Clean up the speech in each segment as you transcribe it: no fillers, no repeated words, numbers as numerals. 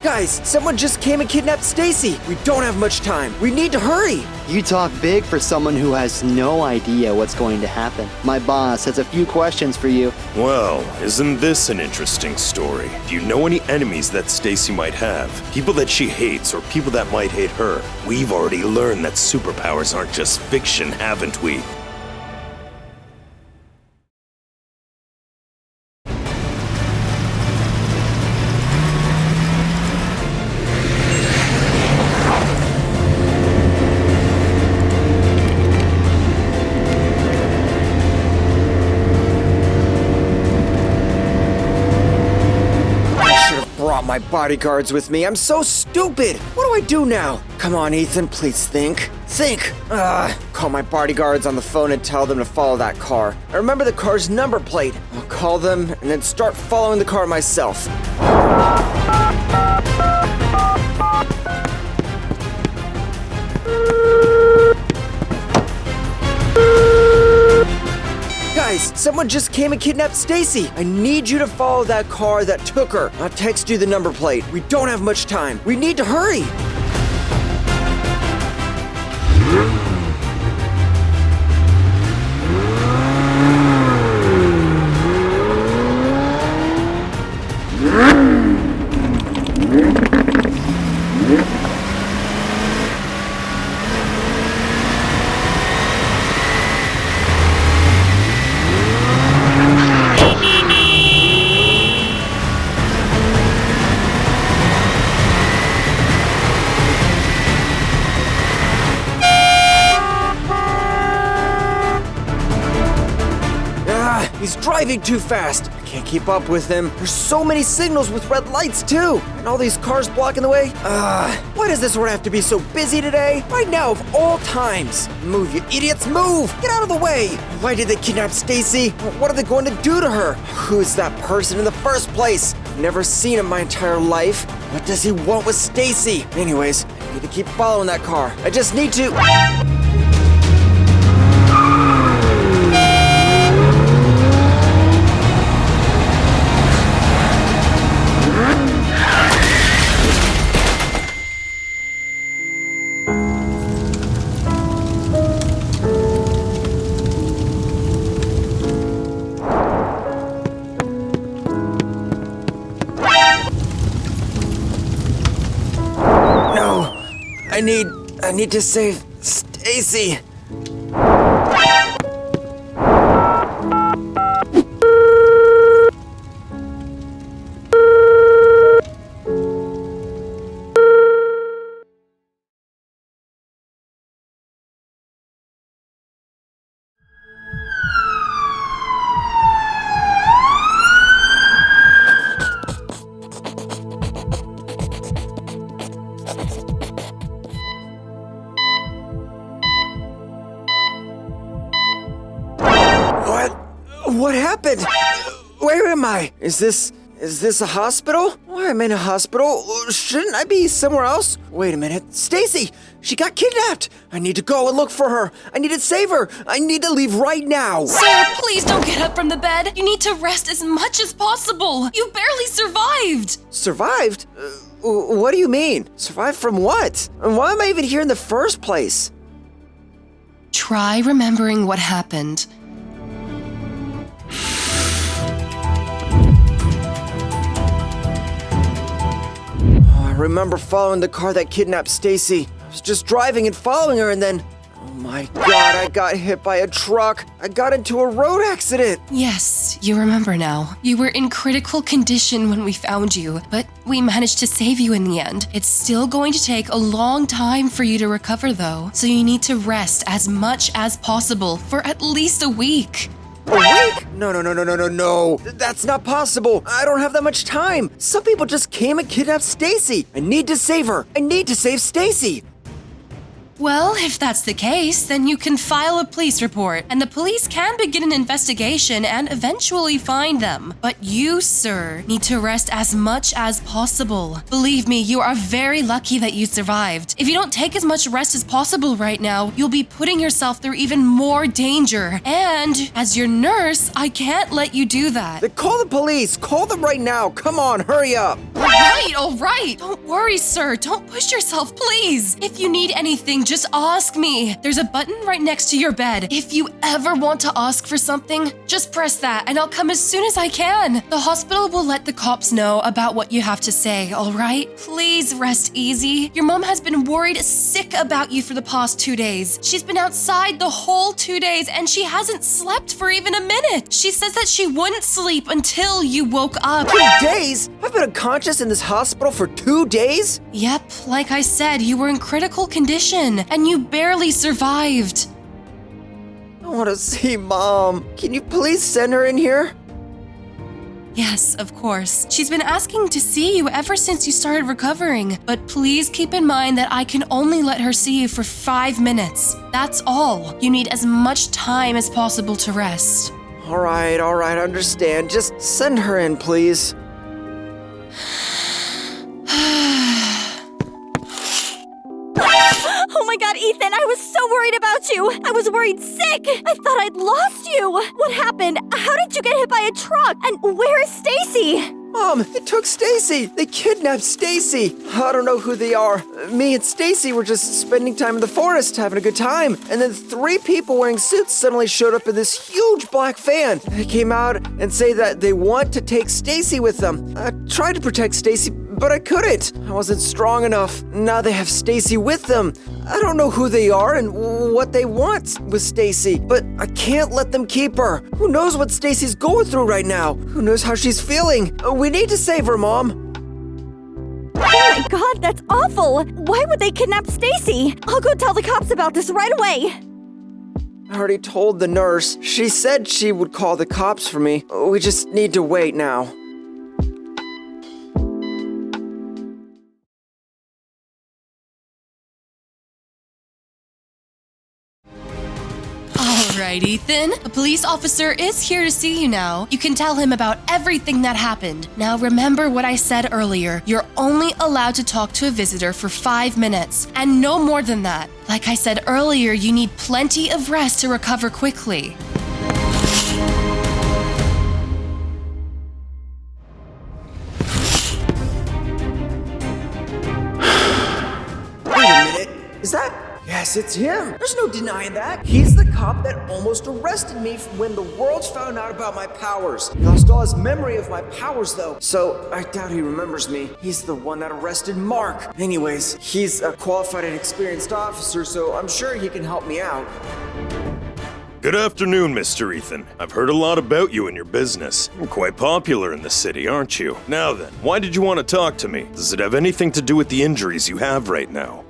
Guys, someone just came and kidnapped Stacy. We don't have much time. We need to hurry. You talk big for someone who has no idea what's going to happen. My boss has a few questions for you. Well, isn't this an interesting story? Do you know any enemies that Stacy might have? People that she hates or people that might hate her? We've already learned that superpowers aren't just fiction, haven't we? My bodyguards with me. I'm so stupid. What do I do now? Come on, Ethan, please think. Think. Call my bodyguards on the phone and tell them to follow that car. I remember the car's number plate. I'll call them and then start following the car myself. Guys, someone just came and kidnapped Stacy. I need you to follow that car that took her. I'll text you the number plate. We don't have much time. We need to hurry. He's driving too fast. I can't keep up with him. There's so many signals with red lights too. And all these cars blocking the way. Why does this road have to be so busy today? Right now of all times. Move, you idiots, move! Get out of the way! Why did they kidnap Stacy? What are they going to do to her? Who's that person in the first place? I've never seen him my entire life. What does he want with Stacy? Anyways, I need to keep following that car. I just need to... I need to save Stacy. What happened? Where am I? Is this a hospital? Why am I in a hospital? Shouldn't I be somewhere else? Wait a minute. Stacy! She got kidnapped! I need to go and look for her! I need to save her! I need to leave right now! Sir, please don't get up from the bed! You need to rest as much as possible! You barely survived! Survived? What do you mean? Survived from what? And why am I even here in the first place? Try remembering what happened. I remember following the car that kidnapped Stacy. I was just driving and following her and then... Oh my god, I got hit by a truck. I got into a road accident. Yes, you remember now. You were in critical condition when we found you, but we managed to save you in the end. It's still going to take a long time for you to recover though, so you need to rest as much as possible for at least a week. A week? No. That's not possible. I don't have that much time. Some people just came and kidnapped Stacy. I need to save her. I need to save Stacy. Well, if that's the case, then you can file a police report, and the police can begin an investigation and eventually find them. But you, sir, need to rest as much as possible. Believe me, you are very lucky that you survived. If you don't take as much rest as possible right now, you'll be putting yourself through even more danger. And as your nurse, I can't let you do that. Then call the police. Call them right now. Come on, hurry up. All right. Don't worry, sir. Don't push yourself, please. If you need anything, just ask me. There's a button right next to your bed. If you ever want to ask for something, just press that and I'll come as soon as I can. The hospital will let the cops know about what you have to say, all right? Please rest easy. Your mom has been worried sick about you for the past 2 days. She's been outside the whole 2 days and she hasn't slept for even a minute. She says that she wouldn't sleep until you woke up. 2 days? I've been unconscious in this hospital for 2 days? Yep, like I said, you were in critical condition and you barely survived. I want to see Mom. Can you please send her in here? Yes, of course. She's been asking to see you ever since you started recovering, but please keep in mind that I can only let her see you for 5 minutes. That's all. You need as much time as possible to rest. All right, I understand. Just send her in, please. Oh my god, Ethan, I was so worried about you. I was worried sick. I thought I'd lost you. What happened? How did you get hit by a truck? And where is Stacy? Mom, it took Stacy. They kidnapped Stacy. I don't know who they are. Me and Stacy were just spending time in the forest, having a good time. And then 3 people wearing suits suddenly showed up in this huge black van. They came out and say that they want to take Stacy with them. I tried to protect Stacy, but I couldn't. I wasn't strong enough. Now they have Stacy with them. I don't know who they are and what they want with Stacy, but I can't let them keep her. Who knows what Stacy's going through right now? Who knows how she's feeling? We need to save her, Mom. Oh my god, that's awful. Why would they kidnap Stacy? I'll go tell the cops about this right away. I already told the nurse. She said she would call the cops for me. We just need to wait now. Alright, Ethan. A police officer is here to see you now. You can tell him about everything that happened. Now remember what I said earlier. You're only allowed to talk to a visitor for 5 minutes, and no more than that. Like I said earlier, you need plenty of rest to recover quickly. Wait a minute. Is that? Yes, it's him. There's no denying that. He's the cop that almost arrested me when the world found out about my powers. He lost all his memory of my powers, though, so I doubt he remembers me. He's the one that arrested Mark. Anyways, he's a qualified and experienced officer, so I'm sure he can help me out. Good afternoon, Mr. Ethan. I've heard a lot about you and your business. You're quite popular in the city, aren't you? Now then, why did you want to talk to me? Does it have anything to do with the injuries you have right now?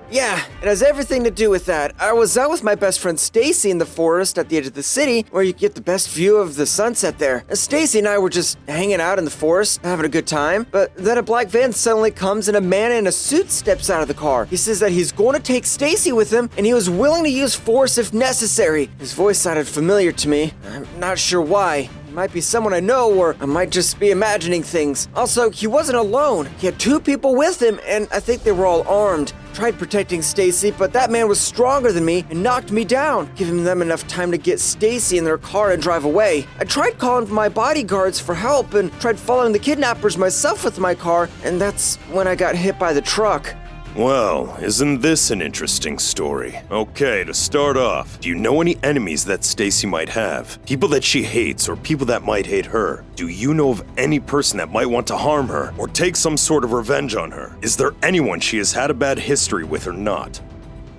Yeah, it has everything to do with that. I was out with my best friend Stacy in the forest at the edge of the city, where you get the best view of the sunset there. And Stacy and I were just hanging out in the forest, having a good time. But then a black van suddenly comes and a man in a suit steps out of the car. He says that he's going to take Stacy with him, and he was willing to use force if necessary. His voice sounded familiar to me. I'm not sure why. Might be someone I know, or I might just be imagining things. Also, he wasn't alone. He had 2 people with him, and I think they were all armed. Tried protecting Stacy, but that man was stronger than me and knocked me down, giving them enough time to get Stacy in their car and drive away. I tried calling my bodyguards for help and tried following the kidnappers myself with my car, and that's when I got hit by the truck. Well, isn't this an interesting story? Okay, to start off, do you know any enemies that Stacy might have? People that she hates or people that might hate her? Do you know of any person that might want to harm her or take some sort of revenge on her? Is there anyone she has had a bad history with or not?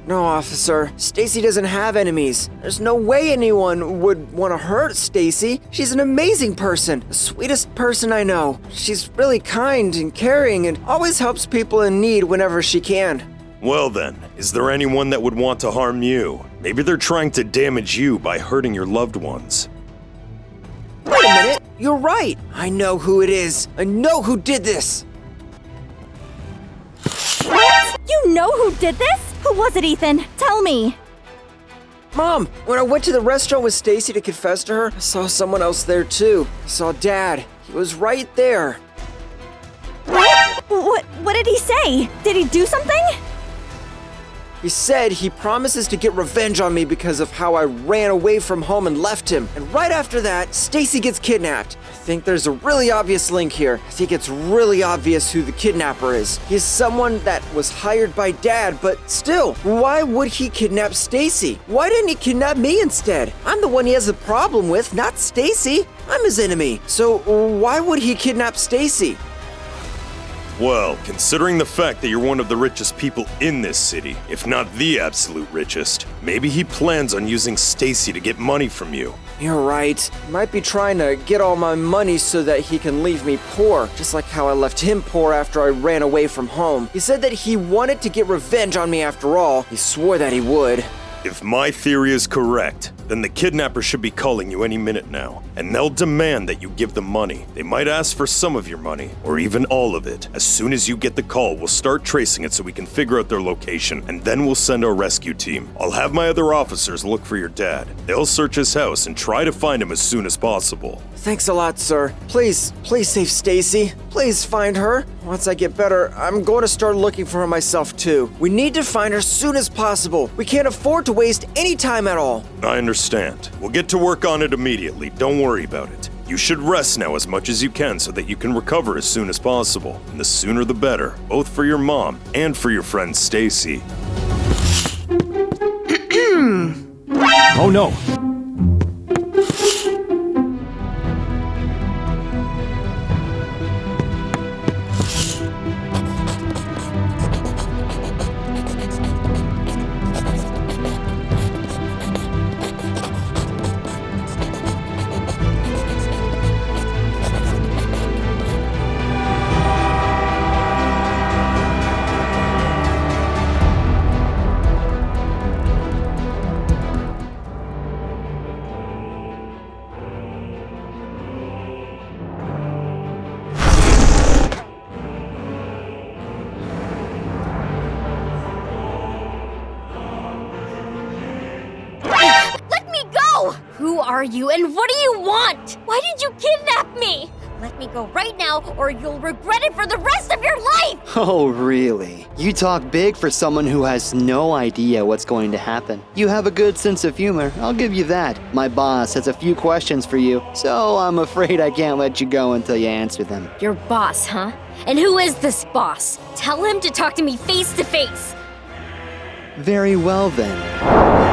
No, officer. Stacy doesn't have enemies. There's no way anyone would want to hurt Stacy. She's an amazing person, the sweetest person I know. She's really kind and caring and always helps people in need whenever she can. Well then, is there anyone that would want to harm you? Maybe they're trying to damage you by hurting your loved ones. Wait a minute. You're right. I know who it is. I know who did this. What? You know who did this? Who was it, Ethan? Tell me. Mom, when I went to the restaurant with Stacy to confess to her, I saw someone else there too. I saw Dad. He was right there. What did he say? Did he do something? He said he promises to get revenge on me because of how I ran away from home and left him. And right after that, Stacy gets kidnapped. I think there's a really obvious link here. I think it's really obvious who the kidnapper is. He's someone that was hired by Dad, but still, why would he kidnap Stacy? Why didn't he kidnap me instead? I'm the one he has a problem with, not Stacy. I'm his enemy. So why would he kidnap Stacy? Well, considering the fact that you're one of the richest people in this city, if not the absolute richest, maybe he plans on using Stacy to get money from you. You're right. He might be trying to get all my money so that he can leave me poor, just like how I left him poor after I ran away from home. He said that he wanted to get revenge on me after all. He swore that he would. If my theory is correct, then the kidnapper should be calling you any minute now, and they'll demand that you give them money. They might ask for some of your money, or even all of it. As soon as you get the call, we'll start tracing it so we can figure out their location, and then we'll send our rescue team. I'll have my other officers look for your dad. They'll search his house and try to find him as soon as possible. Thanks a lot, sir. Please save Stacy. Please find her. Once I get better, I'm going to start looking for her myself too. We need to find her soon as possible. We can't afford to waste any time at all. I understand. We'll get to work on it immediately. Don't worry about it. You should rest now as much as you can so that you can recover as soon as possible. And the sooner the better, both for your mom and for your friend Stacy. Oh no! Who are you and what do you want? Why did you kidnap me? Let me go right now or you'll regret it for the rest of your life! Oh, really? You talk big for someone who has no idea what's going to happen. You have a good sense of humor, I'll give you that. My boss has a few questions for you, so I'm afraid I can't let you go until you answer them. Your boss, huh? And who is this boss? Tell him to talk to me face to face. Very well then.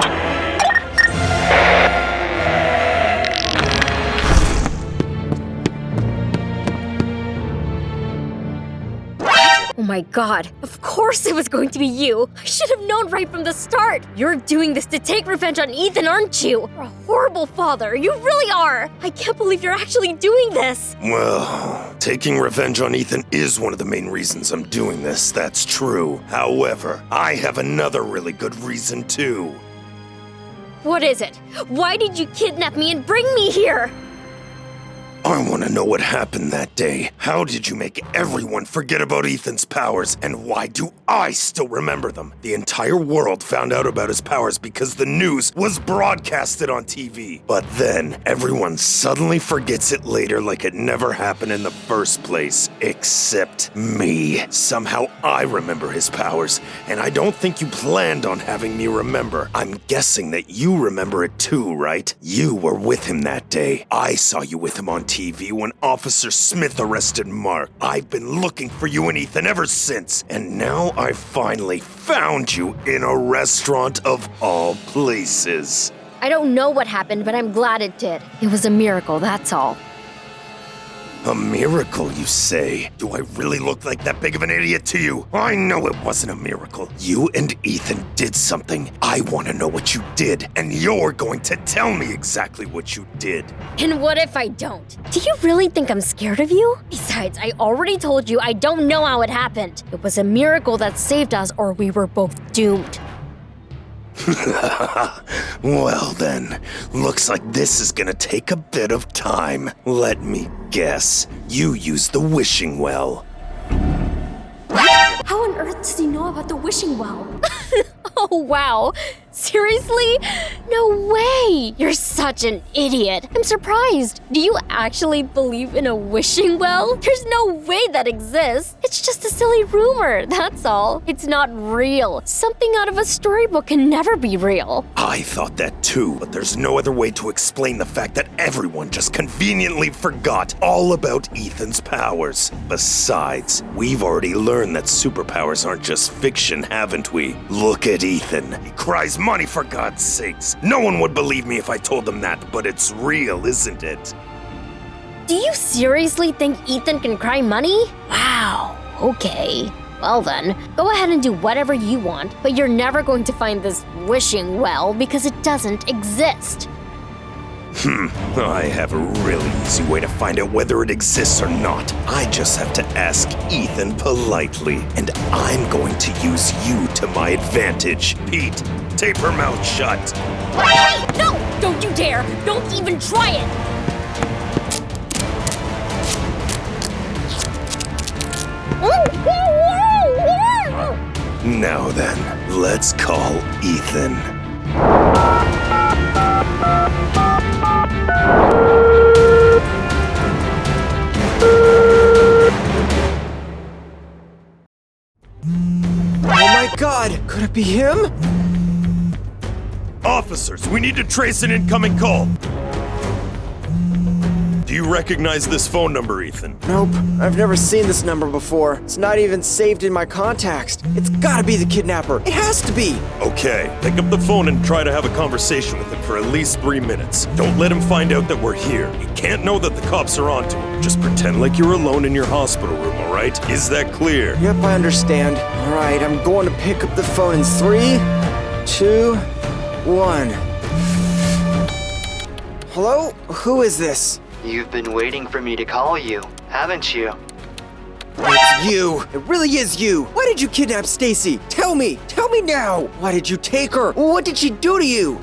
Oh my god, of course it was going to be you! I should have known right from the start! You're doing this to take revenge on Ethan, aren't you? You're a horrible father, you really are! I can't believe you're actually doing this! Well, taking revenge on Ethan is one of the main reasons I'm doing this, that's true. However, I have another really good reason too. What is it? Why did you kidnap me and bring me here? I want to know what happened that day. How did you make everyone forget about Ethan's powers, and why do I still remember them? The entire world found out about his powers because the news was broadcasted on TV. But then, everyone suddenly forgets it later like it never happened in the first place. Except me. Somehow I remember his powers, and I don't think you planned on having me remember. I'm guessing that you remember it too, right? You were with him that day. I saw you with him on TV when Officer Smith arrested Mark. I've been looking for you and Ethan ever since, and now I finally found you in a restaurant of all places. I don't know what happened, but I'm glad it did. It was a miracle, that's all. A miracle, you say? Do I really look like that big of an idiot to you? I know it wasn't a miracle. You and Ethan did something. I want to know what you did, and you're going to tell me exactly what you did. And what if I don't? Do you really think I'm scared of you? Besides, I already told you I don't know how it happened. It was a miracle that saved us, or we were both doomed. Well then, looks like this is gonna take a bit of time. Let me guess, you used the wishing well. How on earth does he know about the wishing well? Oh, wow. Seriously? No way! You're such an idiot. I'm surprised. Do you actually believe in a wishing well? There's no way that exists. It's just a silly rumor, that's all. It's not real. Something out of a storybook can never be real. I thought that too, but there's no other way to explain the fact that everyone just conveniently forgot all about Ethan's powers. Besides, we've already learned that superpowers aren't just fiction, haven't we? Look at Ethan. He cries money, for God's sakes. No one would believe me if I told them that, but it's real, isn't it? Do you seriously think Ethan can cry money? Wow, okay. Well then, go ahead and do whatever you want, but you're never going to find this wishing well because it doesn't exist. I have a really easy way to find out whether it exists or not. I just have to ask Ethan politely, and I'm going to use you to my advantage. Pete, tape her mouth shut. Hey, no! Don't you dare! Don't even try it! Now then, let's call Ethan. Oh my God! Could it be him? Officers, we need to trace an incoming call. Do you recognize this phone number, Ethan? Nope. I've never seen this number before. It's not even saved in my contacts. It's gotta be the kidnapper. It has to be. Okay, pick up the phone and try to have a conversation with him for at least 3 minutes. Don't let him find out that we're here. He can't know that the cops are onto him. Just pretend like you're alone in your hospital room, alright? Is that clear? Yep, I understand. Alright, I'm going to pick up the phone in 3, 2, 1. Hello? Who is this? You've been waiting for me to call you, haven't you? It's you. It really is you. Why did you kidnap Stacy? Tell me. Tell me now. Why did you take her? What did she do to you?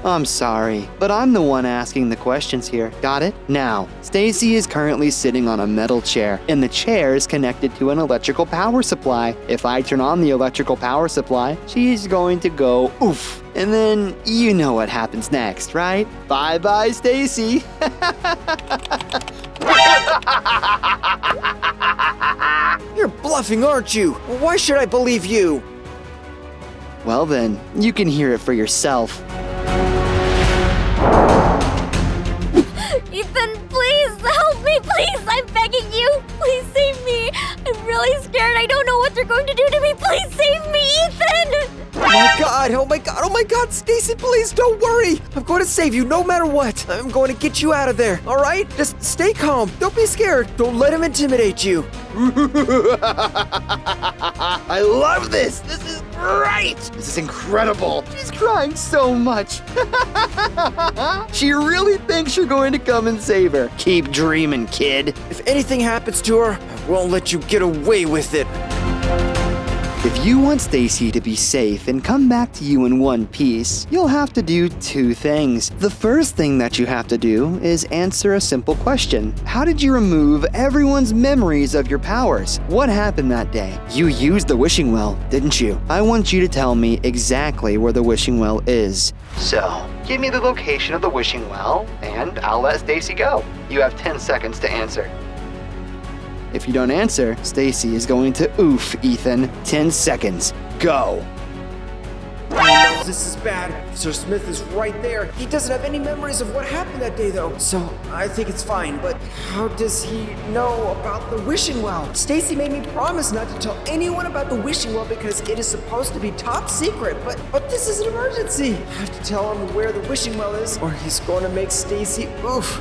I'm sorry, but I'm the one asking the questions here. Got it? Now, Stacy is currently sitting on a metal chair, and the chair is connected to an electrical power supply. If I turn on the electrical power supply, she's going to go oof. And then you know what happens next, right? Bye-bye, Stacy. You're bluffing, aren't you? Why should I believe you? Well then, you can hear it for yourself. Ethan, please help me, please! I'm begging you! Please save me! I'm really scared. I don't know what they're going to do to me. Please save me, Ethan! Oh my God, oh my God, oh my God, Stacy, please don't worry. I'm going to save you no matter what. I'm going to get you out of there, all right? Just stay calm. Don't be scared. Don't let him intimidate you. I love this! This is great! This is incredible! She's crying so much! She really thinks you're going to come and save her. Keep dreaming, kid. If anything happens to her, I won't let you get away with it. If you want Stacy to be safe and come back to you in one piece, you'll have to do 2 things. The first thing that you have to do is answer a simple question. How did you remove everyone's memories of your powers? What happened that day? You used the wishing well, didn't you? I want you to tell me exactly where the wishing well is. So, give me the location of the wishing well, and I'll let Stacy go. You have 10 seconds to answer. If you don't answer, Stacy is going to oof Ethan. 10 seconds. Go. Oh no, this is bad. Sir Smith is right there. He doesn't have any memories of what happened that day, though. So I think it's fine. But how does he know about the wishing well? Stacy made me promise not to tell anyone about the wishing well because it is supposed to be top secret. But this is an emergency. I have to tell him where the wishing well is, or he's going to make Stacy oof.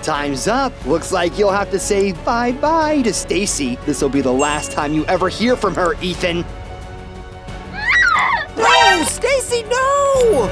Time's up. Looks like you'll have to say bye-bye to Stacy. This will be the last time you ever hear from her, Ethan. No, Stacy, no!